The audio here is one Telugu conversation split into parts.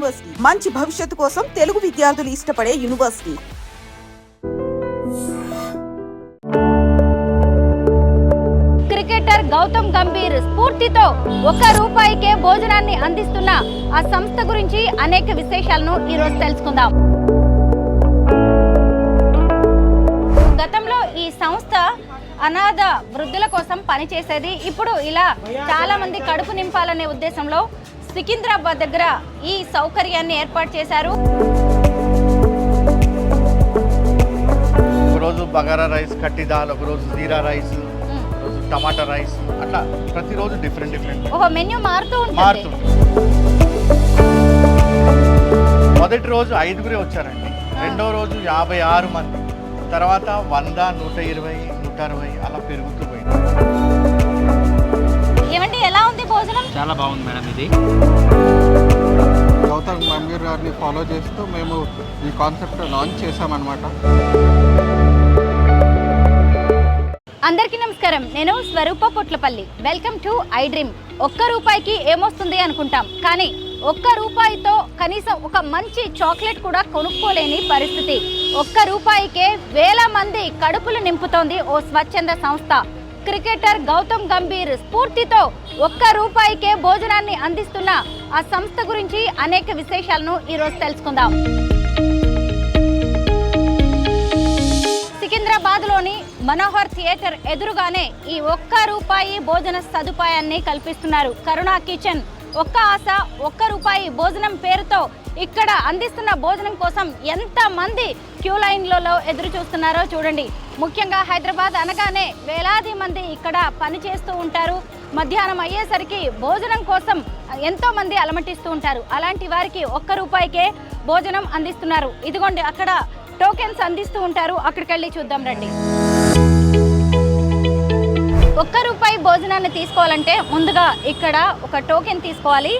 యూనివర్సిటీ, మంచి భవిష్యత్తు కోసం తెలుగు విద్యార్థులు ఇష్టపడే యూనివర్సిటీ. క్రికెటర్ గౌతమ్ గంభీర్ స్ఫూర్తితో ₹1కే భోజనాన్ని అందిస్తున్న ఆ సంస్థ గురించి అనేక విశేషాలను ఈ రోజు తెలుసుకుందాం. గతంలో ఈ సంస్థ అనాథ వృద్ధుల కోసం పనిచేసేది. ఇప్పుడు ఇలా చాలా మంది కడుపు నింపాలనే ఉద్దేశంలో సికింద్రాబాద్ దగ్గర ఈ సౌకర్యాన్ని ఏర్పాటు చేశారు. ఒకరోజు బగారా రైస్, కట్టి దాల్, ఒకరోజు జీరా రైస్, ఒకరోజు టమాటా రైస్, అట్లా ప్రతిరోజు డిఫరెంట్ మెన్యూ మారుతూ ఉంటుంది. మొదటి రోజు 5గురే వచ్చారండి, రెండో రోజు 56 మంది, తర్వాత 100, 120, 160 అలా పెరుగుతూ పోయింది. ఏమండి, ఎలా ఉంది భోజనం? చాలా బాగుంది మేడం. ఇది గౌతమ్ గంభీర్ గారిని ఫాలో చేస్తూ మేము ఈ కాన్సెప్ట్ లాంచ్ చేశామన్నమాట. అందరికీ నమస్కారం, నేను Swaroopa Potlapalli. Welcome to I dream. ₹1కి ఏమొస్తుంది అనుకుంటాం, కానీ ₹1తో కనీసం ఒక మంచి చాక్లెట్ కూడా కొనుక్కోలేని పరిస్థితి. ₹1కే వేల మంది కడుపులు నింపుతోంది ఓ స్వచ్ఛంద సంస్థ. క్రికెటర్ గౌతమ్ గంభీర్ స్ఫూర్తితో ₹1కే భోజనాన్ని అందిస్తున్న ఆ సంస్థ గురించి అనేక విశేషాలను ఈరోజు తెలుసుకుందాం. సికింద్రాబాద్లోని మనోహర్ థియేటర్ ఎదురుగానే ఈ ₹1 భోజన సదుపాయాన్ని కల్పిస్తున్నారు. కరుణా కిచెన్. ఒక్క ఆశ ₹1 భోజనం పేరుతో ఇక్కడ అందిస్తున్న భోజనం కోసం ఎంత మంది క్యూ లైన్లలో ఎదురు చూస్తున్నారో చూడండి. ముఖ్యంగా హైదరాబాద్ అనగానే వేలాది మంది ఇక్కడ పనిచేస్తూ ఉంటారు. మధ్యాహ్నం అయ్యేసరికి భోజనం కోసం ఎంతో మంది అలమటిస్తూ ఉంటారు. అలాంటి వారికి ₹1కే భోజనం అందిస్తున్నారు. ఇదిగోండి, అక్కడ టోకెన్స్ అందిస్తూ ఉంటారు. అక్కడికి వెళ్ళి చూద్దాం రండి. ₹1 భోజనాన్ని తీసుకోవాలంటే ముందుగా ఇక్కడ ఒక టోకెన్ తీసుకోవాలి.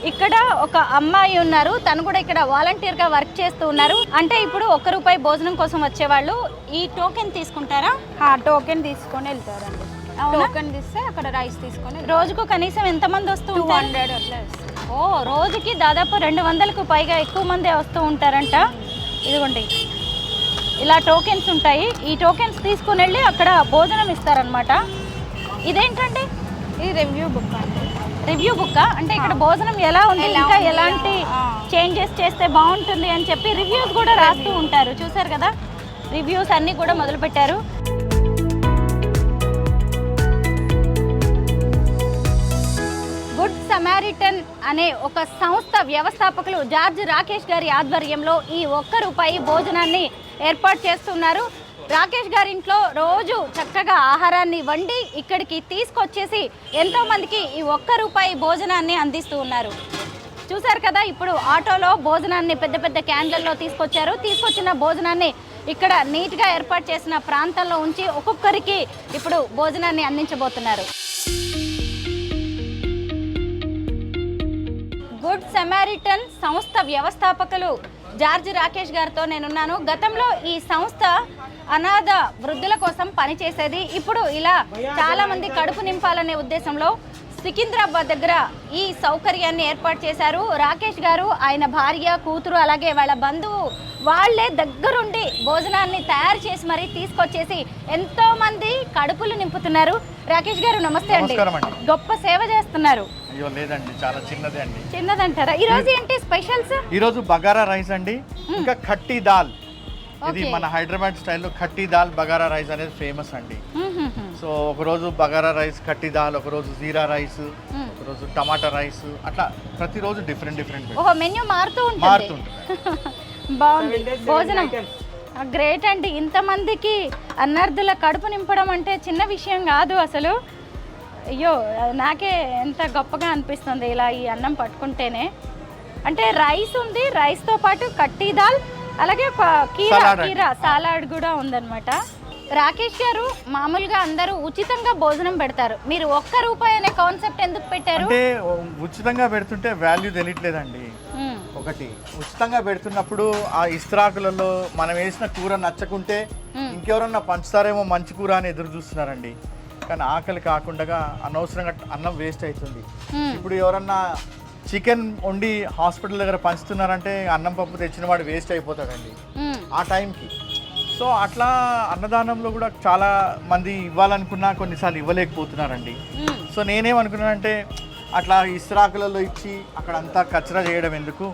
ఇక్కడ ఒక అమ్మాయి ఉన్నారు, తను కూడా ఇక్కడ వాలంటీర్గా వర్క్ చేస్తూ ఉన్నారు. అంటే ఇప్పుడు ₹1 భోజనం కోసం వచ్చేవాళ్ళు ఈ టోకెన్ తీసుకుంటారా? టోకెన్ తీసుకొని వెళ్తారండి. టోకెన్ తీస్తే అక్కడ రైస్ తీసుకొని రోజుకు కనీసం ఎంతమంది వస్తూ 200 అట్లా. ఓ, రోజుకి దాదాపు 200కు పైగా ఎక్కువ మందే వస్తూ ఉంటారంట. ఇదిగోండి, ఇలా టోకెన్స్ ఉంటాయి. ఈ టోకెన్స్ తీసుకుని వెళ్ళి అక్కడ భోజనం ఇస్తారనమాట. ఇదేంటండి? ఇది రివ్యూ బుక్ అండి. రివ్యూ బుక్ అంటే ఇక్కడ భోజనం ఎలా ఉంది, ఇంకా ఎలాంటి చేంజెస్ చేస్తే బాగుంటుంది అని చెప్పి రివ్యూస్ కూడా రాస్తూ ఉంటారు. చూసారు కదా, రివ్యూస్ అన్నీ కూడా మొదలుపెట్టారు. గుడ్ సమారిటన్ అనే ఒక సంస్థ వ్యవస్థాపకులు జార్జ్ రాకేష్ గారి ఆధ్వర్యంలో ఈ ₹1 భోజనాన్ని ఏర్పాటు చేస్తున్నారు. రాకేష్ గారి ఇంట్లో రోజు చక్కగా ఆహారాన్ని వండి ఇక్కడికి తీసుకొచ్చేసి ఎంతో మందికి ఈ ₹1 భోజనాన్ని అందిస్తూ ఉన్నారు. చూసారు కదా, ఇప్పుడు ఆటోలో భోజనాన్ని పెద్ద పెద్ద క్యాన్లలో తీసుకొచ్చారు. తీసుకొచ్చిన భోజనాన్ని ఇక్కడ నీట్గా ఏర్పాటు చేసిన ప్రాంతంలో ఉంచి ఒక్కొక్కరికి ఇప్పుడు భోజనాన్ని అందించబోతున్నారు. గుడ్ సమారిటన్ సంస్థ వ్యవస్థాపకులు జార్జ్ రాకేష్ గారితో నేనున్నాను. గతంలో ఈ సంస్థ అనాథ వృద్ధుల కోసం పనిచేసేది. ఇప్పుడు ఇలా చాలా మంది కడుపు నింపాలనే ఉద్దేశంలో సికింద్రాబాద్ దగ్గర ఈ సౌకర్యాన్ని ఏర్పాటు చేశారు. రాకేష్ గారు, ఆయన భార్య, కూతురు, అలాగే వాళ్ళ బంధువు వాళ్లే దగ్గరుండి భోజనాన్ని తయారు చేసి మరీ తీసుకొచ్చేసి ఎంతో మంది కడుపులు నింపుతున్నారు. రాకేష్ గారు నమస్తే అండి. గొప్ప సేవ చేస్తున్నారు. అయ్యో లేదండి, చాలా చిన్నదే అండి. చిన్నదంటారా? ఈ రోజు ఏంటి స్పెషల్స్? ఈ రోజు బగారా రైస్ అండి, ఇంకా కట్టి దాల్. ఇది మన హైదరాబాద్ స్టైల్లో కట్టి దాల్ బగారా రైస్ అనేది ఫేమస్ అండి. సో ఒకరోజు బగారా రైస్, కట్టి దాల్, ఒకరోజు జీరా రైస్, ఒకరోజు టమాటా రైస్, అట్లా ప్రతిరోజు డిఫరెంట్ మెన్యూ మారుతూ ఉంటుంది. బాగుంది భోజనం. గ్రేట్ అండి. ఇంతమందికి అన్నార్థుల కడుపు నింపడం అంటే చిన్న విషయం కాదు అసలు. అయ్యో, నాకే ఎంత గొప్పగా అనిపిస్తుంది ఇలా ఈ అన్నం పట్టుకుంటేనే. అంటే రైస్ ఉంది, రైస్తో పాటు కట్టి దాల్, అలాగే కీరా సాలాడ్ కూడా ఉందన్నమాట. రాకేష్ గారు, మామూలుగా అందరూ ఉచితంగా భోజనం పెడతారు, మీరు ₹1 అనే కాన్సెప్ట్ ఎందుకు పెట్టారు? అంటే ఉచితంగా పెడుతుంటే వాల్యూ తెలియట్లేదండి. ఒకటి, ఉచితంగా పెడుతున్నప్పుడు ఆ ఇస్త్రాకులలో మనం వేసిన కూర నచ్చకుంటే ఇంకెవరన్నా పంచుతారేమో మంచి కూర అని ఎదురు చూస్తున్నారండి. కానీ ఆకలి కాకుండా అనవసరంగా అన్నం వేస్ట్ అవుతుంది. ఇప్పుడు ఎవరన్నా చికెన్ వండి హాస్పిటల్ దగ్గర పంచుతున్నారంటే అన్నం పప్పు తెచ్చిన వాడు వేస్ట్ అయిపోతాడండి ఆ టైంకి. సో అట్లా అన్నదానంలో కూడా చాలా మంది ఇవ్వాలనుకున్నా కొన్నిసార్లు ఇవ్వలేకపోతున్నారండి. సో నేనేమనుకున్నానంటే అట్లా ఇస్రాకులలో ఇచ్చి అక్కడంతా కచరా చేయడం ఎందుకు,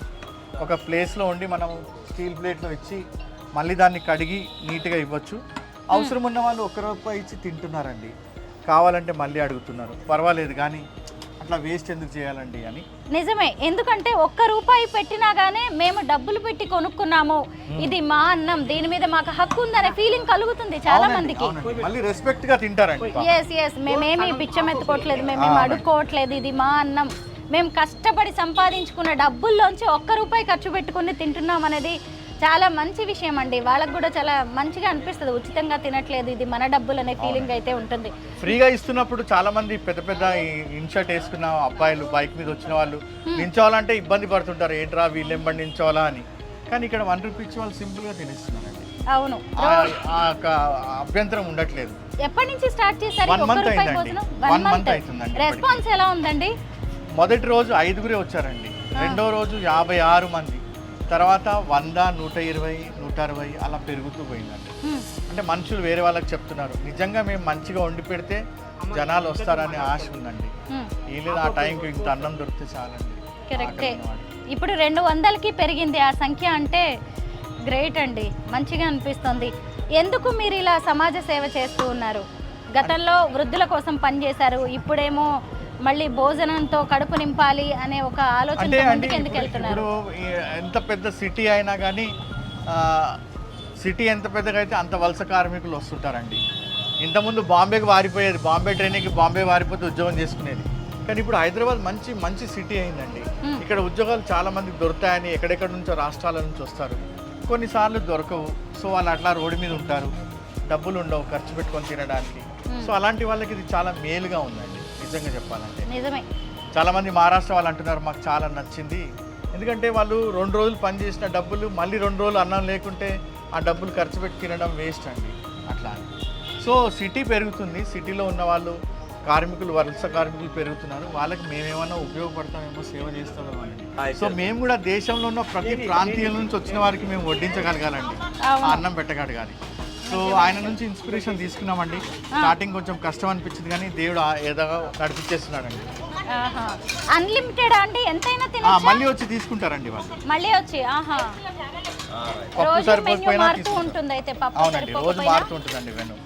ఒక ప్లేస్లో ఉండి మనం స్టీల్ ప్లేట్లో ఇచ్చి మళ్ళీ దాన్ని కడిగి నీట్గా ఇవ్వచ్చు. అవసరం ఉన్న వాళ్ళు ₹1 ఇచ్చి తింటున్నారండి, కావాలంటే మళ్ళీ అడుగుతున్నారు, పర్వాలేదు కానీ అట్లా వేస్ట్ ఎందుకు చేయాలండి అని. నిజమే, ఎందుకంటే ₹1 పెట్టినా గానీ మేము డబ్బులు పెట్టి కొనుక్కున్నాము, ఇది మా అన్నం, దీని మీద మాకు హక్కు ఉందనే ఫీలింగ్ కలుగుతుంది చాలా మందికి. మళ్ళీ రెస్పెక్ట్ గా తింటారండి. ఎస్ మేమేమి బిచ్చం ఎత్తుకోవట్లేదు, మేమేమి అడుక్కోవట్లేదు, ఇది మా అన్నం, మేము కష్టపడి సంపాదించుకున్న డబ్బుల్లోంచి ₹1 ఖర్చు పెట్టుకుని తింటున్నాం అనేది చాలా మంచి విషయం అండి. వాళ్ళకు కూడా చాలా మంచిగా అనిపిస్తుంది, ఉచితంగా తినట్లేదు, ఇది మన డబ్బులు అనే ఫీలింగ్ అయితే ఉంటుంది. ఫ్రీగా ఇస్తున్నప్పుడు చాలా మంది పెద్ద పెద్ద ఇన్షర్ట్ వేసుకున్న అబ్బాయిలు బైక్ మీద వచ్చిన వాళ్ళు నించోవాలంటే ఇబ్బంది పడుతుంటారు, ఏంట్రా వీళ్ళెంబడి నించోవాలా అని. కానీ ఇక్కడ ₹1 ఇచ్చి వాళ్ళు సింపుల్ గా తినేస్తున్నారండి. అవును, అభ్యంతరం ఉండట్లేదు. ఎప్పటి నుంచి స్టార్ట్ చేశారు? 1 మంత్ అయిందండి. 1 మంత్ అవుతుందండి. రెస్పాన్స్ ఎలా ఉందండి? మొదటి రోజు 5 వచ్చారండి, రెండో రోజు 56 మంది, తర్వాత 100, 120, 160 అలా పెరుగుతూ పోయిందండి. అంటే మనుషులు వేరే వాళ్ళకి చెప్తున్నారు, నిజంగా మేము మంచిగా వండి పెడితే జనాలు వస్తారనే ఆశ ఉందండి. ఏం లేదు, ఆ టైంకి ఇంత అన్నం దొరికితే చాలండి. కరెక్టే, ఇప్పుడు 200కి పెరిగింది ఆ సంఖ్య, అంటే గ్రేట్ అండి, మంచిగా అనిపిస్తుంది. ఎందుకు మీరు ఇలా సమాజ సేవ చేస్తూ ఉన్నారు? గతంలో వృద్ధుల కోసం పనిచేశారు, ఇప్పుడేమో మళ్ళీ భోజనంతో కడుపు నింపాలి అనే ఒక ఆలోచన ఎందుకు వెళ్తున్నారు? ఎంత పెద్ద సిటీ అయినా కానీ సిటీ ఎంత పెద్దగా అయితే అంత వలస కార్మికులు వస్తుంటారండి. ఇంతకుముందు బాంబేకి వారిపోయేది, బాంబే ట్రైనింగ్కి బాంబే వారిపోతే ఉద్యోగం చేసుకునేది. కానీ ఇప్పుడు హైదరాబాద్ మంచి మంచి సిటీ అయిందండి. ఇక్కడ ఉద్యోగాలు చాలా మందికి దొరుకుతాయని ఎక్కడెక్కడ నుంచో రాష్ట్రాల నుంచి వస్తారు, కొన్నిసార్లు దొరకవు. సో వాళ్ళు అట్లా రోడ్డు మీద ఉంటారు, డబ్బులు ఉండవు ఖర్చు పెట్టుకొని తినడానికి. సో అలాంటి వాళ్ళకి ఇది చాలా మేలుగా ఉందండి నిజంగా చెప్పాలంటే. నిజమే, చాలా మంది మహారాష్ట్ర వాళ్ళు అంటున్నారు మాకు చాలా నచ్చింది, ఎందుకంటే వాళ్ళు 2 రోజులు పని చేసిన డబ్బులు మళ్ళీ 2 రోజులు అన్నం లేకుంటే ఆ డబ్బులు ఖర్చు పెట్టి తినడం వేస్ట్ అండి అట్లా. సో సిటీ పెరుగుతుంది, సిటీలో ఉన్న వాళ్ళు కార్మికులు, వలస కార్మికులు పెరుగుతున్నారు, వాళ్ళకి మేమేమన్నా ఉపయోగపడతామేమో, సేవ చేస్తామేమో అండి. సో మేము కూడా దేశంలో ఉన్న ప్రతి ప్రాంతీయుల నుంచి వచ్చిన వారికి మేము వడ్డించగలగాలండి, అన్నం పెట్టగలగాలి. సో ఆయన నుంచి ఇన్స్పిరేషన్ తీసుకున్నామండి. స్టార్టింగ్ కొంచెం కష్టం అనిపించింది కానీ దేవుడు ఏదో నడిపించేస్తున్నాడండి. అన్లిమిటెడ్ అండి, ఎంతైనా మళ్ళీ వచ్చి తీసుకుంటారండి వాళ్ళు, మళ్ళీ వచ్చి. పప్పు సరిపోకపోయినా ఉంటుంది అయితే పప్పు. అవునండి, రోజు మారుతూ ఉంటుందండి వెను.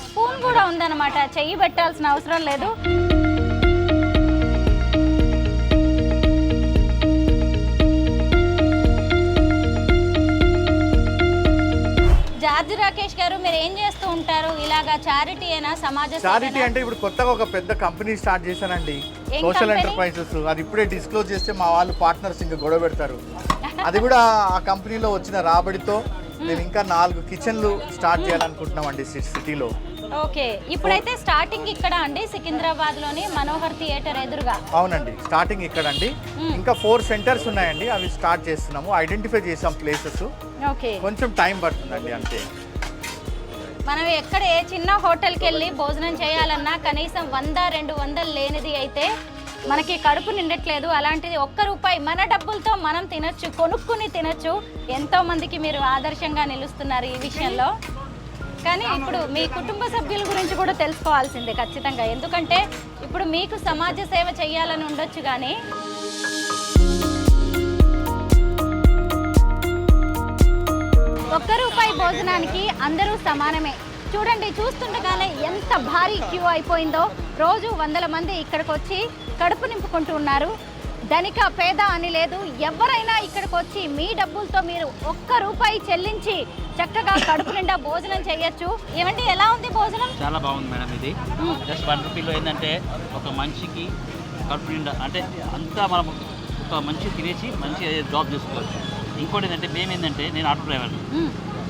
స్పూన్ కూడా ఉందన్నమాట, చెయ్యి పెట్టాల్సిన అవసరం లేదు. జార్జ్ రాకేష్ గారు, మీరు ఏం చేస్తూ ఉంటారు? ఇలాగా చారిటీ అయినా సమాజ చారిటీ అంటే ఇప్పుడు కొత్తగా ఒక పెద్ద కంపెనీ స్టార్ట్ చేశానండి, సోషల్ ఎంటర్ప్రైజెస్. అది ఇప్పుడే డిస్క్లోజ్ చేస్తే మా వాళ్ళు పార్ట్నర్స్ ఇంకా గొడవ పెడతారు. అది కూడా ఆ కంపెనీలో వచ్చిన రాబడితో మేము ఇంకా 4 కిచెన్లు స్టార్ట్ చేయాలనుకుంటున్నామండి సిటీలో. ఓకే, ఇప్పుడైతే స్టార్టింగ్ ఇక్కడ అండి సికింద్రాబాద్ లోని మనోహర్ థియేటర్ ఎదురుగా. అవునండి, స్టార్టింగ్ ఇక్కడ అండి. ఇంకా 4 సెంటర్స్ ఉన్నాయండి, అవి స్టార్ట్ చేస్తున్నాము, ఐడెంటిఫై చేసాం ప్లేసెస్. ఓకే, కొంచెం టైం పడుతుందండి అంతే. మనం ఎక్కడ ఏ చిన్న హోటల్కి వెళ్ళి భోజనం చేయాలన్నా కనీసం 100-200 లేనిది అయితే మనకి కడుపు నిండట్లేదు. అలాంటిది ₹1 మన డబ్బులతో మనం తినొచ్చు, కొనుక్కుని తినొచ్చు. ఎంతో మందికి మీరు ఆదర్శంగా నిలుస్తున్నారు ఈ విషయంలో. కానీ ఇప్పుడు మీ కుటుంబ సభ్యుల గురించి కూడా తెలుసుకోవాల్సిందే ఖచ్చితంగా, ఎందుకంటే ఇప్పుడు మీకు సమాజ సేవ చేయాలని ఉండొచ్చు కానీ ₹1 భోజనానికి అందరూ సమానమే. చూడండి, చూస్తుండగానే ఎంత భారీ క్యూ అయిపోయిందో. రోజు 100 మంది ఇక్కడికి వచ్చి కడుపు నింపుకుంటూ ఉన్నారు. ధనిక పేద అని లేదు, ఎవరైనా ఇక్కడికి వచ్చి మీ డబ్బులతో మీరు ₹1 చెల్లించి చక్కగా కడుపు నిండా భోజనం చేయొచ్చు. ఏమండి, ఎలా ఉంది భోజనం? చాలా బాగుంది మేడం. ఇది జస్ట్ ₹1 ఏంటంటే ఒక మనిషికి కడుపు నిండా, అంటే అంతా మనం ఒక మనిషి తినేసి మంచి జాబ్ చేసుకోవచ్చు. ఇంకోటి ఏంటంటే మేమేంటంటే, నేను ఆటో డ్రైవర్,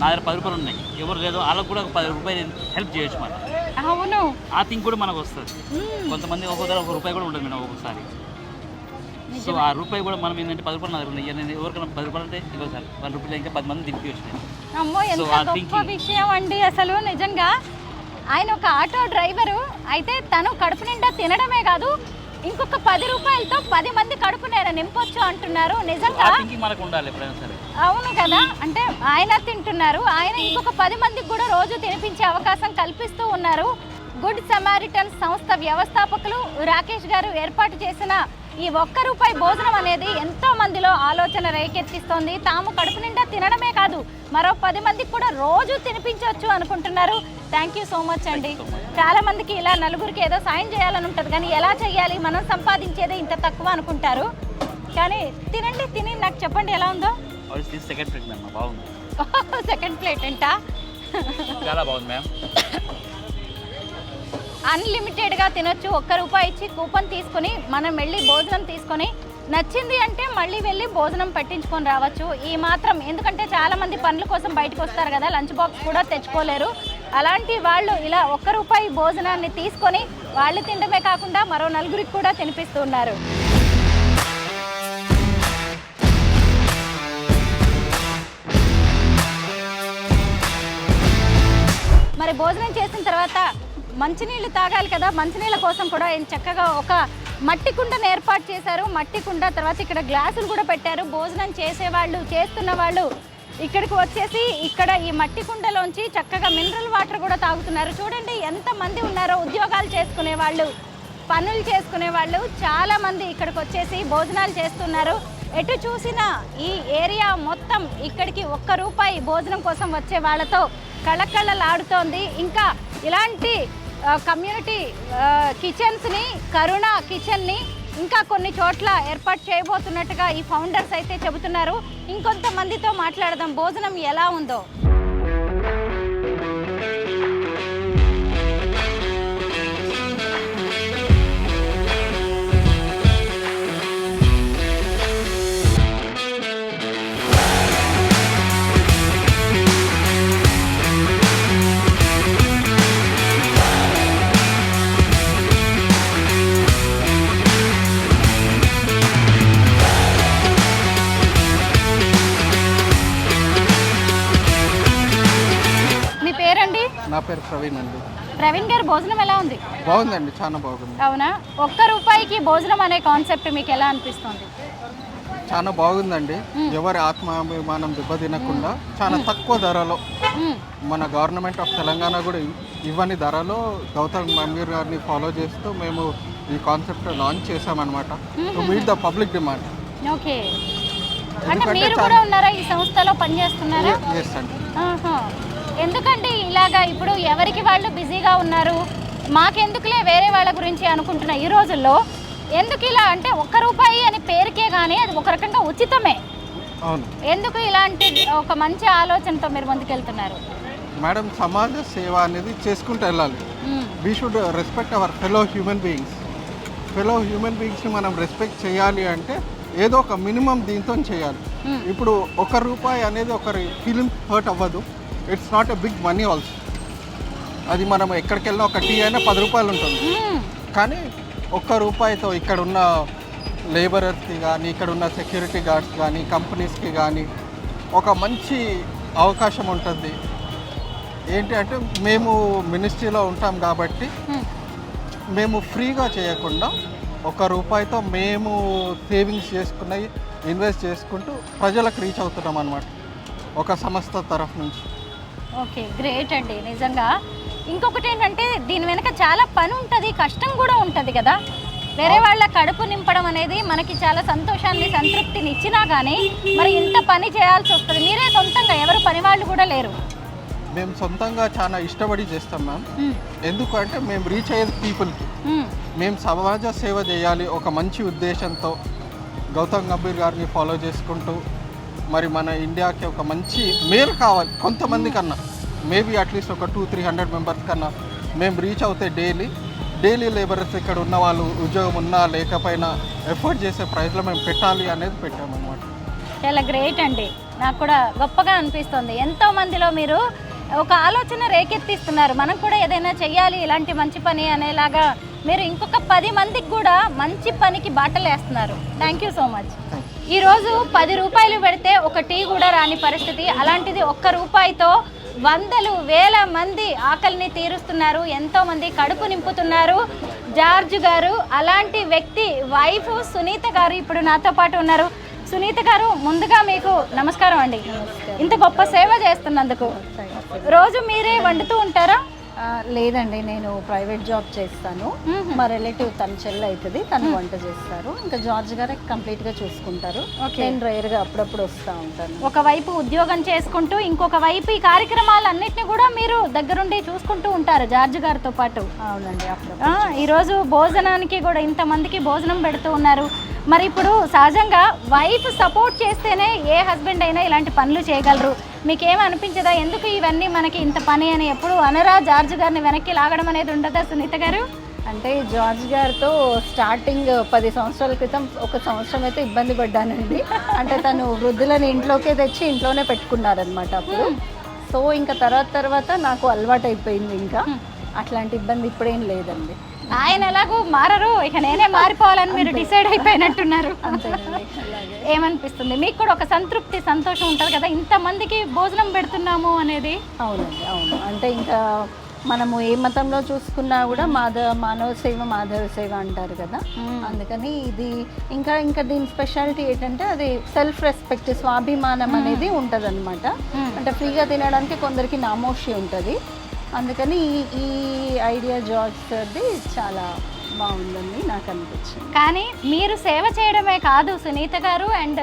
నా దగ్గర ₹10 ఉన్నాయి, ఎవరు లేదో వాళ్ళకు కూడా ఒక ₹10 హెల్ప్ చేయొచ్చు మనం. అవును, ఆ థింగ్ కూడా మనకు వస్తుంది. కొంతమంది ఒక్కొక్కరు ₹1 కూడా ఉంటుంది మేడం ఒక్కొక్కసారి. సో ఆ ₹1 కూడా మనం ఏంటంటే ₹10 నా దగ్గర ఉన్నాయి, నేను ఎవరికైనా ₹10 అంటే ఇవ్వాలి సార్, ₹1 ఇంకా 10 మంది దింపి వచ్చినాయి. అమ్మో, ఎంత గొప్ప విషయం అండి అసలు. నిజంగా ఆయన ఒక ఆటో డ్రైవరు అయితే తను కడుపు నిండా తినడమే కాదు, ఇంకొక 10 రూపాయలతో 10 మంది కడుపు నింపొచ్చు అంటున్నారు. నిజంగా మనకు ఉండాలి ఎప్పుడైనా సరే. అవును కదా, అంటే ఆయన తింటున్నారు, ఆయన ఇంకొక 10 మందికి కూడా రోజు తినిపించే అవకాశం కల్పిస్తూ ఉన్నారు. గుడ్ సమారిటన్ సంస్థ వ్యవస్థాపకులు రాకేష్ గారు ఏర్పాటు చేసిన ఈ 1 రూపాయి భోజనం అనేది ఎంతో మందిలో ఆలోచన రేకెత్తిస్తోంది. తాము కడుపు నిండా తినడమే కాదు, మరో 10 మందికి కూడా రోజు తినిపించవచ్చు అనుకుంటున్నారు. థ్యాంక్ యూ సో మచ్ అండి. చాలా మందికి ఇలా నలుగురికి ఏదో సాయం చేయాలని ఉంటుంది, కానీ ఎలా చేయాలి, మనం సంపాదించేదే ఇంత తక్కువ అనుకుంటారు. కానీ తినండి, తిని నాకు చెప్పండి ఎలా ఉందో. సెకండ్ ప్లేట్ మ్యామ్ బాగుంది. సెకండ్ ప్లేట్ ఏంటా? చాలా బాగుంది మ్యామ్. అన్లిమిటెడ్గా తినొచ్చు. 1 రూపాయి ఇచ్చి కూపన్ తీసుకొని మనం వెళ్ళి భోజనం తీసుకొని నచ్చింది అంటే మళ్ళీ వెళ్ళి భోజనం పెట్టించుకొని రావచ్చు. ఈ మాత్రం, ఎందుకంటే చాలామంది పనుల కోసం బయటకు వస్తారు కదా, లంచ్ బాక్స్ కూడా తెచ్చుకోలేరు. అలాంటి వాళ్ళు ఇలా 1 రూపాయి భోజనాన్ని తీసుకొని వాళ్ళు తినడమే కాకుండా మరో నలుగురికి కూడా తినిపిస్తున్నారు. మరి భోజనం చేసిన తర్వాత మంచినీళ్ళు తాగాలి కదా, మంచినీళ్ళ కోసం కూడా ఆయన చక్కగా ఒక మట్టి కుండను ఏర్పాటు చేశారు. మట్టి కుండ తర్వాత ఇక్కడ గ్లాసులు కూడా పెట్టారు. భోజనం చేసేవాళ్ళు, చేస్తున్న వాళ్ళు ఇక్కడికి వచ్చేసి ఇక్కడ ఈ మట్టి కుండలోంచి చక్కగా మినరల్ వాటర్ కూడా తాగుతున్నారు. చూడండి ఎంతమంది ఉన్నారో, ఉద్యోగాలు చేసుకునే వాళ్ళు, పనులు చేసుకునే వాళ్ళు చాలామంది ఇక్కడికి వచ్చేసి భోజనాలు చేస్తున్నారు. ఎటు చూసినా ఈ ఏరియా మొత్తం ఇక్కడికి 1 రూపాయి భోజనం కోసం వచ్చే వాళ్ళతో కళకళలాడుతోంది. ఇంకా ఇలాంటి కమ్యూనిటీ కిచెన్స్ని, కరుణ కిచెన్ని ఇంకా కొన్ని చోట్ల ఏర్పాటు చేయబోతున్నట్టుగా ఈ ఫౌండర్స్ అయితే చెబుతున్నారు. ఇంకొంతమందితో మాట్లాడదాం, భోజనం ఎలా ఉందో. నా పేరు ప్రవీణ్ అండి. ప్రవీణ్ గారు, భోజనం ఎలా ఉంది? బాగుందండి, చాలా బాగుంది. అవునా? 1 రూపాయికి భోజనం అనే కాన్సెప్ట్ మీకు ఎలా అనిపిస్తుంది? చాలా బాగుందండి. ఎవరి ఆత్మాభిమానం దెబ్బతినకుండా చాలా తక్కువ ధరలో మన గవర్నమెంట్ ఆఫ్ తెలంగాణ కూడా ఇవ్వని ధరలో గౌతమ్ గంభీర్ గారిని ఫాలో చేస్తూ మేము ఈ కాన్సెప్ట్ లాంచ్ చేసామన్నమాట, to meet the public demand. Okay, అంటే మీరు కూడా ఉన్నారా ఈ సంస్థలో, పనిచేస్తున్నారా? ఎస్ అండి. ఎందుకంటే ఇలాగా ఇప్పుడు ఎవరికి వాళ్ళు బిజీగా ఉన్నారు, మాకెందుకులే వేరే వాళ్ళ గురించి అనుకుంటున్న ఈ రోజుల్లో ఎందుకు ఇలా అంటే 1 రూపాయి అని పేరుకే కానీ అది ఒక రకంగా ఉచితమే. అవును. ఎందుకు ఇలాంటి ఒక మంచి ఆలోచనతో మీరు ముందుకెళ్తున్నారు? మేడం, సమాజ సేవ అనేది చేసుకుంటూ వెళ్ళాలి. We should respect our fellow human beings. Fellow human బీయింగ్స్ని మనం రెస్పెక్ట్ చేయాలి అంటే ఏదో ఒక మినిమం దీంతో చేయాలి. ఇప్పుడు 1 రూపాయి అనేది ఒకరి ఫీలింగ్ హర్ట్ అవ్వదు. It's not a big money also. అది మనం ఎక్కడికి వెళ్ళినా ఒక టీ అయినా 10 రూపాయలు ఉంటుంది. కానీ 1 రూపాయితో ఇక్కడ ఉన్న లేబరర్స్కి కానీ, ఇక్కడ ఉన్న సెక్యూరిటీ గార్డ్స్ కానీ, కంపెనీస్కి కానీ ఒక మంచి అవకాశం ఉంటుంది. ఏంటి అంటే మేము మినిస్ట్రీలో ఉంటాం కాబట్టి మేము ఫ్రీగా చేయకుండా 1 రూపాయితో మేము సేవింగ్స్ చేసుకున్నవి ఇన్వెస్ట్ చేసుకుంటూ ప్రజలకు రీచ్ అవుతున్నాం అన్నమాట, ఒక సంస్థ తరఫు నుంచి. ఓకే, గ్రేట్ అండి నిజంగా. ఇంకొకటి ఏంటంటే దీని వెనక చాలా పని ఉంటుంది, కష్టం కూడా ఉంటుంది కదా. వేరే వాళ్ళ కడుపు నింపడం అనేది మనకి చాలా సంతోషాన్ని, సంతృప్తిని ఇచ్చినా కానీ మరి ఇంత పని చేయాల్సి వస్తుంది. మీరే సొంతంగా, ఎవరు పని వాళ్ళు కూడా లేరు? మేము సొంతంగా చాలా ఇష్టపడి చేస్తాం మ్యామ్. ఎందుకంటే మేము రీచ్ అయ్యేది పీపుల్కి. మేము సమాజ సేవ చేయాలి ఒక మంచి ఉద్దేశంతో గౌతమ్ గంభీర్ గారిని ఫాలో చేసుకుంటూ మరి మన ఇండియాకి ఒక మంచి మేలు కావాలి కొంతమంది కన్నా, మేబీ అట్లీస్ట్ ఒక 200-300 మెంబర్స్ కన్నా మేము రీచ్ అవుతే డైలీ లేబరర్స్ ఇక్కడ ఉన్న వాళ్ళు ఉద్యోగం ఉన్నా లేకపోయినా ఎఫర్ట్ చేసే ప్రైస్లో మేము పెట్టాలి అనేది పెట్టామన్నమాట. చాలా గ్రేట్ అండి, నాకు కూడా గొప్పగా అనిపిస్తుంది. ఎంతో మందిలో మీరు ఒక ఆలోచన రేకెత్తిస్తున్నారు, మనం కూడా ఏదైనా చెయ్యాలి ఇలాంటి మంచి పని అనేలాగా. మీరు ఇంకొక 10 మందికి కూడా మంచి పనికి బాటలు వేస్తున్నారు. Thank you so much. ఈరోజు 10 రూపాయలు పెడితే ఒక టీ కూడా రాని పరిస్థితి, అలాంటిది 1 రూపాయితో వందలు వేల మంది ఆకలిని తీరుస్తున్నారు, ఎంతో మంది కడుపు నింపుతున్నారు. జార్జ్ గారు అలాంటి వ్యక్తి వైఫ్ సునీత గారు ఇప్పుడు నాతో పాటు ఉన్నారు. సునీత గారు, ముందుగా మీకు నమస్కారం అండి. ఇంత గొప్ప సేవ చేస్తున్నందుకు. రోజు మీరే వండుతూ ఉంటారా? లేదండి, నేను ప్రైవేట్ జాబ్ చేస్తాను. మా రిలేటివ్ తన చెల్లి అవుతుంది, తను వంట చేస్తారు. ఇంకా జార్జ్ గారే కంప్లీట్గా చూసుకుంటారు. నేను రేర్గా అప్పుడప్పుడు వస్తూ ఉంటాను. ఒకవైపు ఉద్యోగం చేసుకుంటూ ఇంకొక వైపు ఈ కార్యక్రమాలన్నింటినీ కూడా మీరు దగ్గరుండి చూసుకుంటూ ఉంటారు జార్జ్ గారితో పాటు. అవునండి, అప్పుడు ఈరోజు భోజనానికి కూడా ఇంతమందికి భోజనం పెడుతూ ఉన్నారు. మరి ఇప్పుడు సహజంగా వైఫ్ సపోర్ట్ చేస్తేనే ఏ హస్బెండ్ అయినా ఇలాంటి పనులు చేయగలరు. మీకేమనిపించదా ఎందుకు ఇవన్నీ మనకి ఇంత పని అని? ఎప్పుడు అనరా జార్జ్ గారిని వెనక్కి లాగడం అనేది ఉండదా సునీత గారు? అంటే జార్జ్ గారితో స్టార్టింగ్ 10 సంవత్సరాల క్రితం 1 సంవత్సరం అయితే ఇబ్బంది పడ్డానండి. అంటే తను వృద్ధులను ఇంట్లోకే తెచ్చి ఇంట్లోనే పెట్టుకున్నారనమాట అప్పుడు. సో ఇంకా తర్వాత నాకు అలవాటు అయిపోయింది. ఇంకా అట్లాంటి ఇబ్బంది ఇప్పుడేం లేదండి. ఆయన ఎలాగో మారరు, ఇక నేనే మారిపోవాలని మీరు డిసైడ్ అయిపోయినట్టున్నారు. ఏమనిపిస్తుంది మీకు కూడా? ఒక సంతృప్తి, సంతోషం ఉంటుంది కదా ఇంతమందికి భోజనం పెడుతున్నాము అనేది. అవునండి, అవును. అంటే ఇంకా మనము ఏ మతంలో చూసుకున్నా కూడా మానవ సేవ మాధవ సేవ అంటారు కదా. అందుకని ఇది ఇంకా దీని స్పెషాలిటీ ఏంటంటే అది సెల్ఫ్ రెస్పెక్ట్, స్వాభిమానం అనేది ఉంటుంది అనమాట. అంటే ఫ్రీగా తినడానికి కొందరికి నామోషి ఉంటుంది. అందుకని ఈ ఐడియా జార్జ్ సార్ది చాలా బాగుందని నాకు అనిపించింది. కానీ మీరు సేవ చేయడమే కాదు సునీత గారు అండ్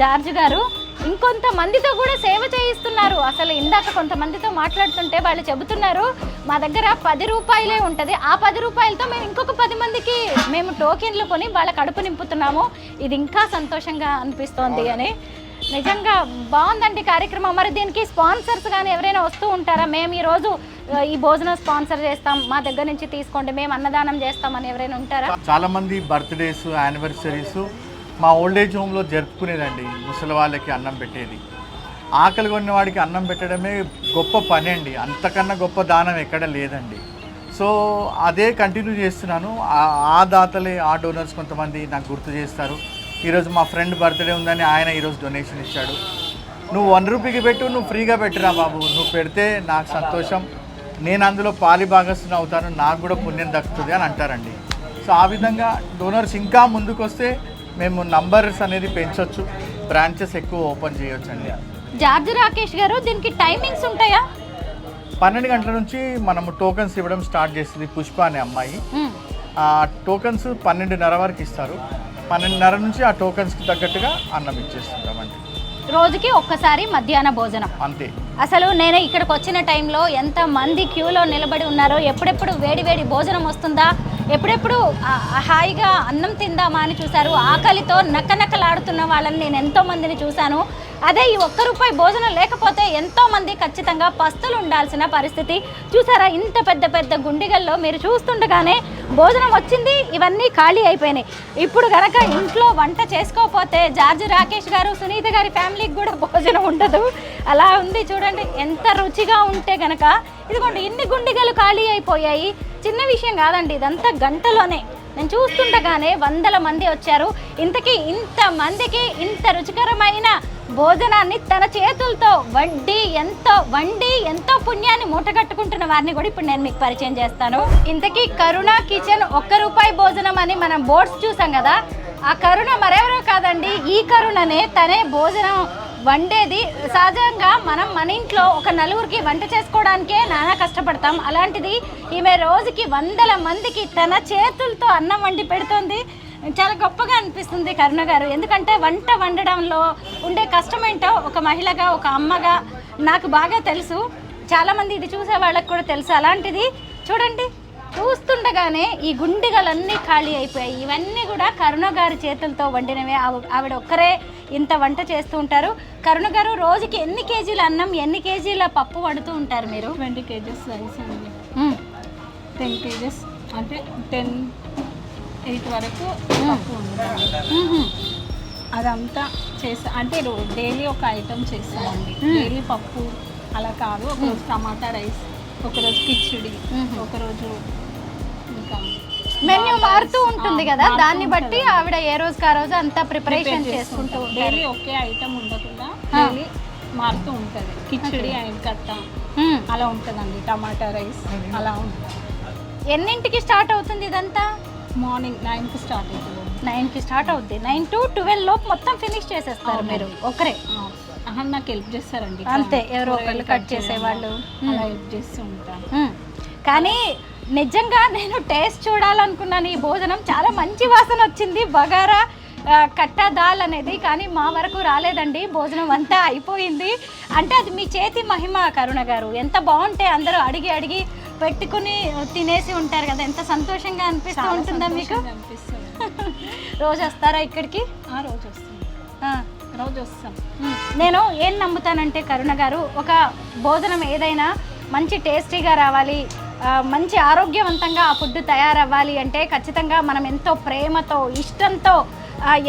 జార్జ్ గారు, ఇంకొంతమందితో కూడా సేవ చేయిస్తున్నారు. అసలు ఇందాక కొంతమందితో మాట్లాడుతుంటే వాళ్ళు చెబుతున్నారు మా దగ్గర 10 రూపాయలే ఉంటుంది, ఆ 10 రూపాయలతో మేము ఇంకొక 10 మందికి మేము టోకెన్లు కొని వాళ్ళ కడుపు నింపుతున్నాము. ఇది ఇంకా సంతోషంగా అనిపిస్తోంది అని. నిజంగా బాగుందండి కార్యక్రమం. మరి దీనికి స్పాన్సర్స్ కానీ ఎవరైనా వస్తూ ఉంటారా? మేము ఈరోజు ఈ భోజనం స్పాన్సర్ చేస్తాం, మా దగ్గర నుంచి తీసుకోండి, మేము అన్నదానం చేస్తామని ఎవరైనా ఉంటారా? చాలా మంది బర్త్డేస్, యానివర్సరీస్ మా ఓల్డ్ ఏజ్ హోమ్లో జరుపుకునేదండి. ముసలి వాళ్ళకి అన్నం పెట్టేది. ఆకలి కొన్న వాడికి అన్నం పెట్టడమే గొప్ప పని అండి. అంతకన్నా గొప్ప దానం ఎక్కడ లేదండి. సో అదే కంటిన్యూ చేస్తున్నాను. ఆ దాతలే, ఆ డోనర్స్ కొంతమంది నాకు గుర్తు చేస్తారు. ఈరోజు మా ఫ్రెండ్ బర్త్డే ఉందని ఆయన ఈరోజు డొనేషన్ ఇచ్చాడు. నువ్వు 1 రూపీకి పెట్టు, నువ్వు ఫ్రీగా పెట్టిరా బాబు, నువ్వు పెడితే నాకు సంతోషం, నేను అందులో పాలి భాగస్తుని అవుతాను, నాకు కూడా పుణ్యం దక్కుతుంది అని అంటారండి. సో ఆ విధంగా డోనర్స్ ఇంకా ముందుకు వస్తే మేము నంబర్స్ అనేది పెంచవచ్చు, బ్రాంచెస్ ఎక్కువ ఓపెన్ చేయొచ్చు అండి. జార్జ్ రాకేష్ గారు, దీనికి టైమింగ్స్ ఉంటాయా? 12 గంటల నుంచి మనము టోకన్స్ ఇవ్వడం స్టార్ట్ చేస్తుంది పుష్ప అనే అమ్మాయి. ఆ టోకన్స్ 12:30 వరకు ఇస్తారు. 12:30 నుంచి ఆ టోకన్స్కి తగ్గట్టుగా అన్నం ఇచ్చేస్తుంటామండి. రోజుకి ఒక్కసారి మధ్యాహ్న భోజనం అంతే. అసలు నేను ఇక్కడికి వచ్చిన టైంలో ఎంతమంది క్యూలో నిలబడి ఉన్నారో, ఎప్పుడెప్పుడు వేడి భోజనం వస్తుందా, ఎప్పుడెప్పుడు హాయిగా అన్నం తిందామా అని చూశారు. ఆకలితో నక్కనక్కలాడుతున్న వాళ్ళని నేను ఎంతో మందిని చూశాను. అదే ఈ 1 రూపాయి భోజనం లేకపోతే ఎంతోమంది ఖచ్చితంగా పస్తులు ఉండాల్సిన పరిస్థితి. చూసారా ఇంత పెద్ద గుండిగల్లో మీరు చూస్తుండగానే భోజనం వచ్చింది, ఇవన్నీ ఖాళీ అయిపోయినాయి. ఇప్పుడు కనుక ఇంట్లో వంట చేసుకోకపోతే జార్జ్ రాకేష్ గారు, సునీత గారి ఫ్యామిలీకి కూడా భోజనం ఉండదు. అలా ఉంది చూడండి, ఎంత రుచిగా ఉంటే కనుక. ఇదిగోండి ఇన్ని గుండిగలు ఖాళీ అయిపోయాయి. చిన్న విషయం కాదండి, ఇదంతా గంటలోనే. నేను చూస్తుండగానే 100 మంది వచ్చారు. ఇంతకీ ఇంతమందికి ఇంత రుచికరమైన భోజనాన్ని తన చేతులతో వండి ఎంతో పుణ్యాన్ని మూటగట్టుకుంటున్న వారిని కూడా ఇప్పుడు నేను మీకు పరిచయం చేస్తాను. ఇంతకీ కరుణ కిచెన్ 1 రూపాయి భోజనం అని మనం బోర్డ్స్ చూసాం కదా, ఆ కరుణ మరెవరో కాదండి, ఈ కరుణనే. తనే భోజనం వండేది. సహజంగా మనం మన ఇంట్లో ఒక 4గురికి వంట చేసుకోవడానికే నానా కష్టపడతాం. అలాంటిది ఈమె రోజుకి 100 మందికి తన చేతులతో అన్నం వండి పెడుతుంది. చాలా గొప్పగా అనిపిస్తుంది కరుణ గారు. ఎందుకంటే వంట వండడంలో ఉండే కష్టం ఏంటో ఒక మహిళగా, ఒక అమ్మగా నాకు బాగా తెలుసు. చాలామంది ఇది చూసే వాళ్ళకి కూడా తెలుసు. అలాంటిది చూడండి, చూస్తుండగానే ఈ గుండిగలన్నీ ఖాళీ అయిపోయాయి. ఇవన్నీ కూడా కరుణ గారి చేతులతో వండినవే. ఆవిడ ఒక్కరే ఇంత వంట చేస్తూ ఉంటారు. కరుణ గారు, రోజుకి ఎన్ని కేజీల అన్నం, ఎన్ని కేజీల పప్పు వండుతూ ఉంటారు మీరు? 20 kgs రైస్ అండి, 10 kgs అంటే 10-8 వరకు పప్పు ఉంటుంది. అదంతా చేస్తా అంటే డైలీ ఒక ఐటమ్ చేస్తామండి. డైలీ పప్పు అలా కాదు, ఒకరోజు టమాటా రైస్, ఒకరోజు కిచిడి, ఒకరోజు ఇంకా మెన్యూ మారుతూ ఉంటుంది కదా, దాన్ని బట్టి ఆవిడ ఏ రోజుకి ఆ రోజు అంతా ప్రిపరేషన్ చేసుకుంటూ ఉంటారు. డైలీ ఒకే ఐటమ్ ఉండకుండా డైలీ మారుతూ ఉంటుంది. కిచిడి, కట్ట అలా ఉంటుందండి, టమాటా రైస్ అలా ఉంటుంది. ఎన్నింటికి స్టార్ట్ అవుతుంది ఇదంతా? మార్నింగ్ 9కి స్టార్ట్ అవుతుంది. 9కి స్టార్ట్ అవుద్ది. 9 to 12 లోపు మొత్తం ఫినిష్ చేసేస్తారు మీరు ఒకరే? నాకు హెల్ప్ చేస్తారండి. అంతే, ఎవరో ఒకళ్ళు కట్ చేసేవాళ్ళు అలా హెల్ప్ చేస్తూ ఉంటాను. కానీ నిజంగా నేను టేస్ట్ చూడాలనుకున్నాను. ఈ భోజనం చాలా మంచి వాసన వచ్చింది, బగారా కట్టా దాల్ అనేది. కానీ మా వరకు రాలేదండి, భోజనం అంతా అయిపోయింది. అంటే అది మీ చేతి మహిమ కరుణ గారు. ఎంత బాగుంటే అందరూ అడిగి అడిగి పెట్టుకుని తినేసి ఉంటారు కదా, ఎంత సంతోషంగా అనిపిస్తూ ఉంటుందా మీకు? రోజు వస్తారా ఇక్కడికి? రోజు వస్తాం. నేను ఏం నమ్ముతానంటే కరుణ గారు, ఒక భోజనం ఏదైనా మంచి టేస్టీగా రావాలి, మంచి ఆరోగ్యవంతంగా ఆ ఫుడ్ తయారవ్వాలి అంటే ఖచ్చితంగా మనం ఎంతో ప్రేమతో, ఇష్టంతో,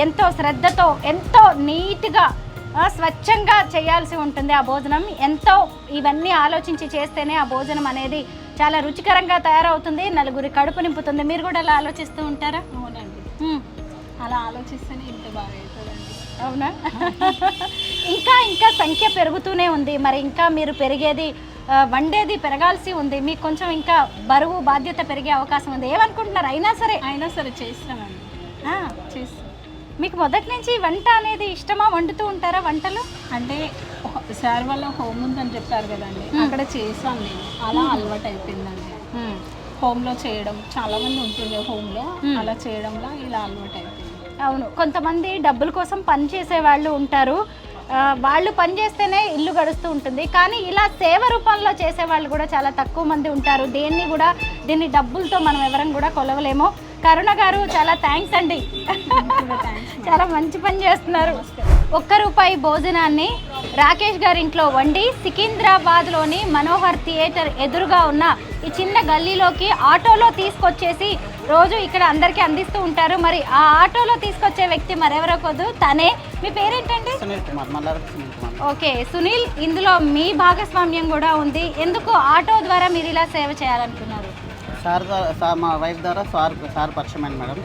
ఎంతో శ్రద్ధతో, ఎంతో నీట్గా, స్వచ్ఛంగా చేయాల్సి ఉంటుంది ఆ భోజనం. ఎంతో ఇవన్నీ ఆలోచించి చేస్తేనే ఆ భోజనం అనేది చాలా రుచికరంగా తయారవుతుంది, నలుగురి కడుపు నింపుతుంది. మీరు కూడా అలా ఆలోచిస్తూ ఉంటారా? అవునండి, అలా ఆలోచిస్తేనే ఇంత బాగా అవుతుందండి. అవునా? ఇంకా సంఖ్య పెరుగుతూనే ఉంది. మరి ఇంకా మీరు వండేది పెరగాల్సి ఉంది. మీకు కొంచెం ఇంకా బరువు బాధ్యత పెరిగే అవకాశం ఉంది. ఏమనుకుంటున్నారు? అయినా సరే చేస్తామండి. చేస్తాం. మీకు మొదటి నుంచి వంట అనేది ఇష్టమా? వండుతూ ఉంటారా వంటలు? అంటే సార్ వాళ్ళ హోమ్ ఉందని చెప్పారు కదండి, అక్కడ చేసాను నేను. అలా అలవాటు అయిపోయిందండి. హోమ్లో చేయడం, చాలా మంది ఉంటుండే హోమ్లో, అలా చేయడంలో ఇలా అలవాటు అయిపోయింది. అవును, కొంతమంది డబ్బుల కోసం పని చేసే వాళ్ళు ఉంటారు. వాళ్ళు పని చేస్తేనే ఇల్లు గడుస్తూ ఉంటుంది. కానీ ఇలా సేవ రూపంలో చేసేవాళ్ళు కూడా చాలా తక్కువ మంది ఉంటారు. దీన్ని డబ్బులతో మనం ఎవరం కూడా కొలవలేము. కరుణ గారు చాలా థ్యాంక్స్ అండి, చాలా మంచి పని చేస్తున్నారు. ₹1 భోజనాన్ని రాకేష్ గారి ఇంట్లో వండి సికింద్రాబాద్లోని మనోహర్ థియేటర్ ఎదురుగా ఉన్న ఈ చిన్న గల్లీలోకి ఆటోలో తీసుకొచ్చేసి రోజు ఇక్కడ అందరికీ అందిస్తూ ఉంటారు. మరి ఆ ఆటోలో తీసుకొచ్చే వ్యక్తి మరెవరో కాదు, తనే. మీ పేరేంటండి? ఓకే సునీల్, ఇందులో మీ భాగస్వామ్యం కూడా ఉంది. ఎందుకు ఆటో ద్వారా మీరు ఇలా సేవ చేయాలనుకున్నారు? మా వైఫ్ ద్వారా సార్ పరిచయమైంది మేడం.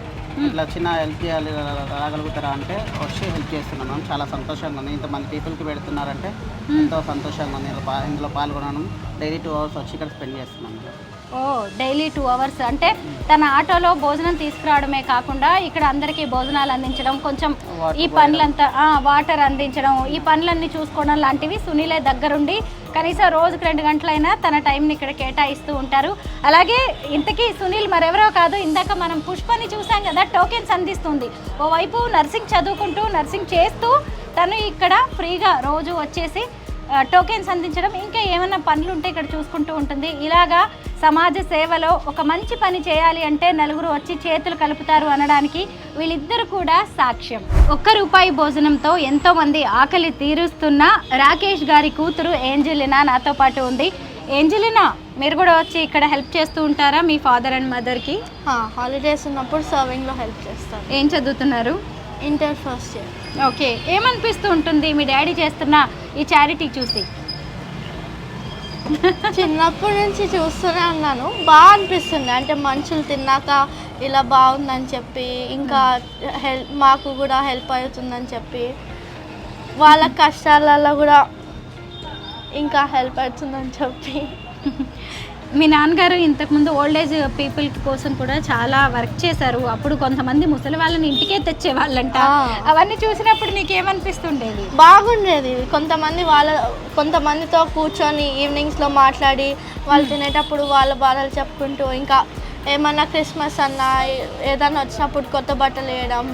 ఇట్లా చిన్న హెల్ప్ చేయాలి, రాగలుగుతారా అంటే వచ్చి హెల్ప్ చేస్తున్నాం మేడం. చాలా సంతోషంగా ఉంది. ఇంతమంది పీపుల్కి పెడుతున్నారంటే ఎంతో సంతోషంగా ఉంది. ఇందులో పాల్గొనడం. డైలీ 2 hours వచ్చి ఇక్కడ స్పెండ్ చేస్తున్నాం మేడం. డైలీ 2 hours అంటే తన ఆటోలో భోజనం తీసుకురావడమే కాకుండా ఇక్కడ అందరికీ భోజనాలు అందించడం, కొంచెం ఈ పనులంతా వాటర్ అందించడం, ఈ పనులన్నీ చూసుకోవడం లాంటివి సునీలే దగ్గరుండి కనీసం రోజుకు 2 గంటలైనా తన టైంని ఇక్కడ కేటాయిస్తూ ఉంటారు. అలాగే ఇంతకీ సునీల్ మరెవరో కాదు, ఇందాక మనం పుష్పని చూసాం కదా, టోకెన్స్ అందిస్తుంది. ఓవైపు నర్సింగ్ చదువుకుంటూ, నర్సింగ్ చేస్తూ తను ఇక్కడ ఫ్రీగా రోజు వచ్చేసి టోకెన్స్ అందించడం, ఇంకా ఏమైనా పనులు ఉంటే ఇక్కడ చూసుకుంటూ ఉంటుంది. ఇలాగా సమాజ సేవలో ఒక మంచి పని చేయాలి అంటే నలుగురు వచ్చి చేతులు కలుపుతారు అనడానికి వీళ్ళిద్దరు కూడా సాక్ష్యం. ₹1 భోజనంతో ఎంతో మంది ఆకలి తీరుస్తున్న రాకేష్ గారి కూతురు ఏంజెలినా నాతో పాటు ఉంది. ఏంజెలినా, మీరు కూడా వచ్చి ఇక్కడ హెల్ప్ చేస్తూ ఉంటారా మీ ఫాదర్ అండ్ మదర్కి? హాలిడేస్ ఉన్నప్పుడు సర్వింగ్లో హెల్ప్ చేస్తాను. ఏం చదువుతున్నారు? Inter first year. ఓకే, ఏమనిపిస్తూ ఉంటుంది మీ డాడీ చేస్తున్న ఈ చారిటీ చూసి? చిన్నప్పటి నుంచి చూస్తూనే ఉన్నాను, బాగా అనిపిస్తుంది. అంటే మనుషులు తిన్నాక ఇలా బాగుందని చెప్పి, ఇంకా మాకు కూడా హెల్ప్ అవుతుందని చెప్పి, వాళ్ళ కష్టాలలో కూడా ఇంకా హెల్ప్ అవుతుందని చెప్పి. మీ నాన్నగారు ఇంతకుముందు ఓల్డ్ ఏజ్ పీపుల్ కోసం కూడా చాలా వర్క్ చేశారు. అప్పుడు కొంతమంది ముసలి వాళ్ళని ఇంటికే తెచ్చేవాళ్ళంట. అవన్నీ చూసినప్పుడు నీకేమనిపిస్తుండేది? బాగుండేది. కొంతమందితో కూర్చొని ఈవినింగ్స్లో మాట్లాడి, వాళ్ళు తినేటప్పుడు వాళ్ళ బాధలు చెప్పుకుంటూ, ఇంకా ఏమన్నా క్రిస్మస్ అన్నా ఏదన్నా వచ్చినప్పుడు కొత్త బట్టలు వేయడం,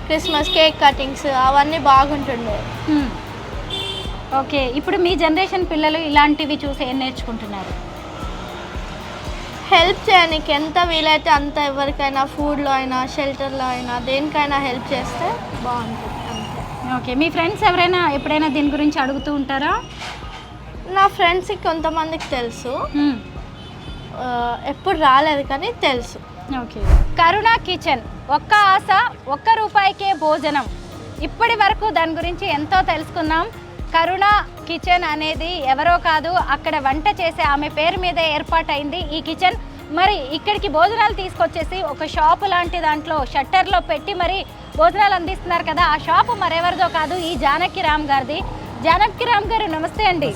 క్రిస్మస్ కేక్ కటింగ్స్, అవన్నీ బాగుంటుండే. ఓకే, ఇప్పుడు మీ జనరేషన్ పిల్లలు ఇలాంటివి చూసి ఏం నేర్చుకుంటున్నారు? హెల్ప్ చేయడానికి ఎంత వీలైతే అంత, ఎవరికైనా ఫుడ్లో అయినా, షెల్టర్లో అయినా, దేనికైనా హెల్ప్ చేస్తే బాగుంటుంది అంతే. ఓకే, మీ ఫ్రెండ్స్ ఎవరైనా ఎప్పుడైనా దీని గురించి అడుగుతూ ఉంటారా? నా ఫ్రెండ్స్కి కొంతమందికి తెలుసు, ఎప్పుడు రాలేదు కానీ తెలుసు. ఓకే, కరుణ కిచెన్, ఒక్క ఆశ ₹1 భోజనం. ఇప్పటి వరకు దాని గురించి ఎంతో తెలుసుకున్నాం. కరుణ కిచెన్ అనేది ఎవరో కాదు, అక్కడ వంట చేసే ఆమె పేరు మీద ఏర్పాటైంది ఈ కిచెన్. మరి ఇక్కడికి భోజనాలు తీసుకొచ్చేసి ఒక షాపు లాంటి దాంట్లో షట్టర్లో పెట్టి మరి భోజనాలు అందిస్తున్నారు కదా, ఆ షాపు మరెవరిదో కాదు, ఈ జానకి రామ్ గారిది. జానకి రామ్ గారు నమస్తే అండి.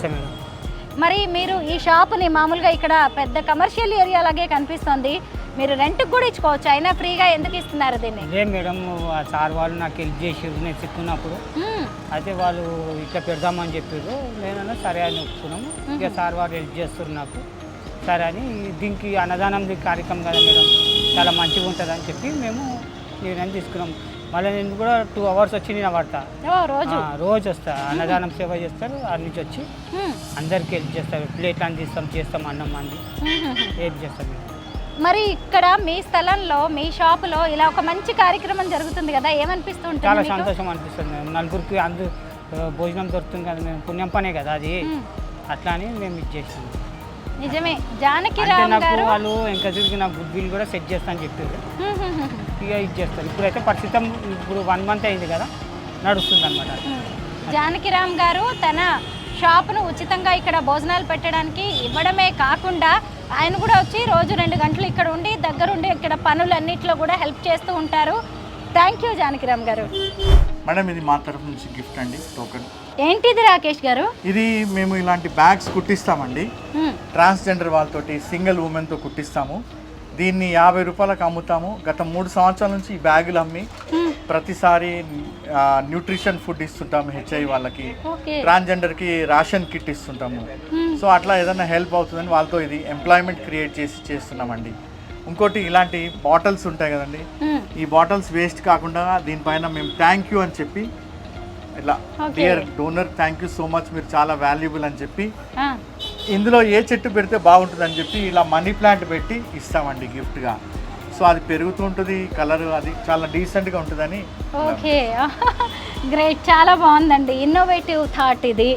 మరి మీరు ఈ షాపుని మామూలుగా ఇక్కడ పెద్ద కమర్షియల్ ఏరియా లాగే కనిపిస్తుంది, మీరు రెంట్కి కూడా ఇచ్చుకోవచ్చు, అయినా ఫ్రీగా ఎందుకు ఇస్తున్నారు దీన్ని? అదే మేడం, ఆ సార్ వాళ్ళు నాకు హెల్ప్ చేసారు నేను చెప్తున్నప్పుడు. అయితే వాళ్ళు ఇట్లా పెడదామని చెప్పారు, నేనన్నా సరే అని ఒప్పుకున్నాము. ఇక సార్ వాళ్ళు హెల్ప్ చేస్తారు నాకు, సరే అని దీనికి అన్నదానం కార్యక్రమం కదా మేడం, చాలా మంచిగా ఉంటుంది అని చెప్పి మేము నిర్ణయం తీసుకున్నాం. మళ్ళీ నేను కూడా 2 hours వచ్చి నేను పడతా, రోజు వస్తా, అన్నదానం సేవ చేస్తారు, అన్ని నుంచి వచ్చి అందరికి హెల్ప్ చేస్తారు. ప్లేట్లు అందిస్తాం, చేస్తాం, అన్నం అంది హెల్ప్ చేస్తాం. మరి ఇక్కడ మీ స్థలంలో మీ షాపులో ఇలా ఒక మంచి కార్యక్రమం జరుగుతుంది కదా, ఏమనిపిస్తుంది? చాలా సంతోషం అనిపిస్తుంది మేడం. నలుగురికి భోజనం దొరుకుతుంది కదా, మేము పుణ్యం పనే కదా అది, అట్లా అని మేము ఇది చేస్తాం. నిజమే. జానకిరామ్ గారు వాళ్ళు ఇంకా తిరిగి నా గుడ్ విల్ కూడా సెట్ చేస్తా అని చెప్పారు, ఇక ఇది చేస్తారు. ఇప్పుడైతే ప్రస్తుతం ఇప్పుడు 1 month అయింది కదా, నడుస్తుంది అనమాట. జానకిరామ్ గారు తన షాపును ఉచితంగా ఇక్కడ భోజనాలు పెట్టడానికి ఇవ్వడమే కాకుండా ఆయన కూడా వచ్చి రోజు 2 గంటలు ఇక్కడ ఉండి దగ్గరుండి ఇక్కడ పనులన్నిట్లో కూడా హెల్ప్ చేస్తూ ఉంటారు. థ్యాంక్ యూ జానకిరామ్ గారు. మేడం ఇది మా తరఫు నుంచి గిఫ్ట్ అండి, టోకెన్. ఏంటిది రాకేష్ గారు? ఇది మేము ఇలాంటి బ్యాగ్స్ కుట్టిస్తామండి, ట్రాన్స్జెండర్ వాళ్ళతోటి, సింగిల్ ఉమెన్తో కుట్టిస్తాము. దీన్ని 50 రూపాయలకు అమ్ముతాము. గత 3 సంవత్సరాల నుంచి ఈ బ్యాగులు అమ్మి ప్రతిసారి న్యూట్రిషన్ ఫుడ్ ఇస్తుంటాము హెచ్ఐ వాళ్ళకి, ట్రాన్స్జెండర్కి రేషన్ కిట్ ఇస్తుంటాము. సో అట్లా ఏదైనా హెల్ప్ అవుతుందని వాళ్ళతో ఇది ఎంప్లాయ్మెంట్ క్రియేట్ చేసి చేస్తున్నామండి. ఇంకోటి ఇలాంటి బాటిల్స్ ఉంటాయి కదండి, ఈ బాటిల్స్ వేస్ట్ కాకుండా దీనిపైన మేము థ్యాంక్ యూ అని చెప్పి ఇట్లా dear donor thank you so much, మీరు చాలా వాల్యుబుల్ అని చెప్పి, ఇందులో ఏ చెట్టు పెడితే బాగుంటుంది అని చెప్పి ఇలా మనీ ప్లాంట్ పెట్టి ఇస్తామండి గిఫ్ట్గా. సో అది పెరుగుతూ ఉంటుంది, కలర్ అది చాలా డీసెంట్గా ఉంటుందని. ఓకే, గ్రేట్, చాలా బాగుందండి, ఇన్నోవేటివ్ థాట్ ఇది.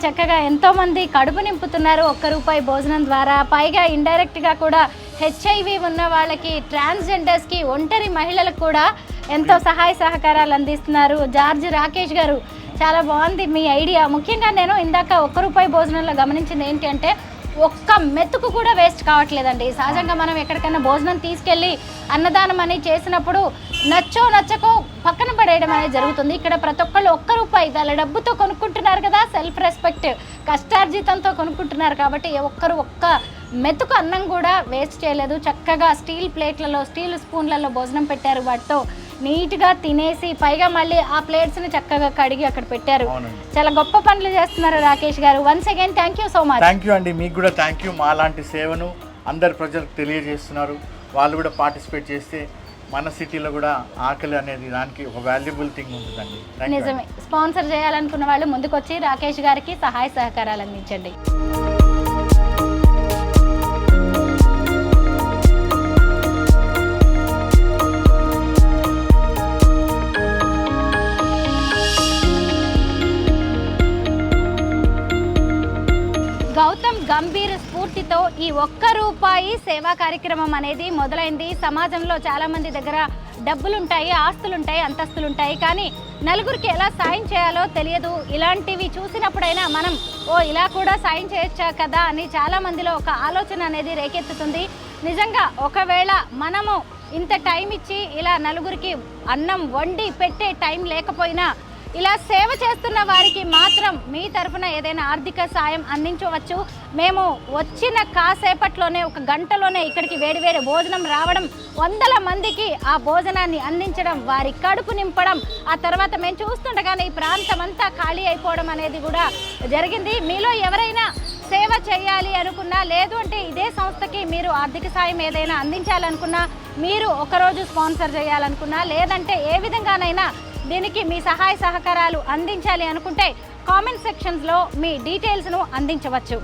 చక్కగా ఎంతోమంది కడుపు నింపుతున్నారు ₹1 భోజనం ద్వారా. పైగా ఇండైరెక్ట్గా కూడా హెచ్ఐవి ఉన్న వాళ్ళకి, ట్రాన్స్జెండర్స్కి, ఒంటరి మహిళలకు కూడా ఎంతో సహాయ సహకారాలు అందిస్తున్నారు. జార్జ్ రాకేష్ గారు, చాలా బాగుంది మీ ఐడియా. ముఖ్యంగా నేను ఇందాక ₹1 భోజనంలో గమనించింది ఏంటి అంటే ఒక్క మెతుకు కూడా వేస్ట్ కావట్లేదండి. సహజంగా మనం ఎక్కడికైనా భోజనం తీసుకెళ్ళి అన్నదానం అని చేసినప్పుడు నచ్చకో పక్కన పడేయడం అనేది జరుగుతుంది. ఇక్కడ ప్రతి ఒక్కళ్ళు ₹1 వాళ్ళ డబ్బుతో కొనుక్కుంటున్నారు కదా, సెల్ఫ్ రెస్పెక్ట్, కష్టార్జితంతో కొనుక్కుంటున్నారు కాబట్టి ఒక్క మెతుకు అన్నం కూడా వేస్ట్ చేయలేదు. చక్కగా స్టీల్ ప్లేట్లలో, స్టీల్ స్పూన్లలో భోజనం పెట్టారు. వాటితో నీట్గా తినేసి పైగా మళ్ళీ ఆ ప్లేట్స్ని చక్కగా కడిగి అక్కడ పెట్టారు. చాలా గొప్ప పనులు చేస్తున్నారు రాకేష్ గారు. Once again thank you so much. Thank you అండి, మీకు కూడా థ్యాంక్ యూ. మా లాంటి సేవను అందరు ప్రజలకు తెలియజేస్తున్నారు. వాళ్ళు కూడా పార్టిసిపేట్ చేస్తే మన సిటీలో కూడా ఆకలి అనేది దానికి ఒక వాల్యుబుల్ థింగ్ ఉంటుందండి. నిజమే. స్పాన్సర్ చేయాలనుకున్న వాళ్ళు ముందుకొచ్చి రాకేష్ గారికి సహాయ సహకారాలు అందించండి. గౌతమ్ గంభీర్ స్ఫూర్తితో ఈ ₹1 సేవా కార్యక్రమం అనేది మొదలైంది. సమాజంలో చాలామంది దగ్గర డబ్బులుంటాయి, ఆస్తులుంటాయి, అంతస్తులుంటాయి, కానీ నలుగురికి ఎలా సాయం చేయాలో తెలియదు. ఇలాంటివి చూసినప్పుడైనా మనం ఇలా కూడా సాయం చేయొచ్చా కదా అని చాలామందిలో ఒక ఆలోచన అనేది రేకెత్తుతుంది. నిజంగా ఒకవేళ మనము ఇంత టైం ఇచ్చి ఇలా నలుగురికి అన్నం వండి పెట్టే టైం లేకపోయినా ఇలా సేవ చేస్తున్న వారికి మాత్రం మీ తరఫున ఏదైనా ఆర్థిక సాయం అందించవచ్చు. మేము వచ్చిన కాసేపట్లోనే 1 గంటలోనే ఇక్కడికి వేడివేడి భోజనం రావడం, వందల మందికి ఆ భోజనాన్ని అందించడం, వారి కడుపు నింపడం, ఆ తర్వాత మేము చూస్తుండగానే ఈ ప్రాంతం అంతా ఖాళీ అయిపోవడం అనేది కూడా జరిగింది. మీలో ఎవరైనా సేవ చేయాలి అనుకున్నా, లేదు అంటే ఇదే సంస్థకి మీరు ఆర్థిక సాయం ఏదైనా అందించాలనుకున్నా, మీరు ఒకరోజు స్పాన్సర్ చేయాలనుకున్నా, లేదంటే ఏ విధంగానైనా దీనికి మీ సహాయ సహకారాలు అందించాలి అనుకుంటే కామెంట్ సెక్షన్స్లో మీ డీటెయిల్స్ను అందించవచ్చు.